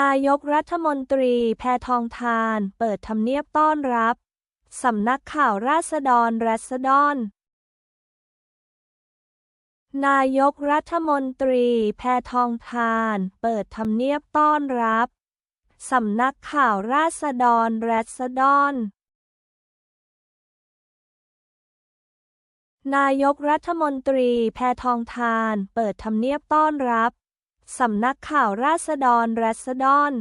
นายกรัฐมนตรีแพทองธารเปิดทำเนียบต้อนรับสำนักข่าวราษฎรนายกรัฐมนตรีแพทองธารเปิดทำเนียบต้อนรับสำนักข่าวราษฎรนายกรัฐมนตรีแพทองธารเปิดทำเนียบต้อนรับสำนักข่าวราษฎร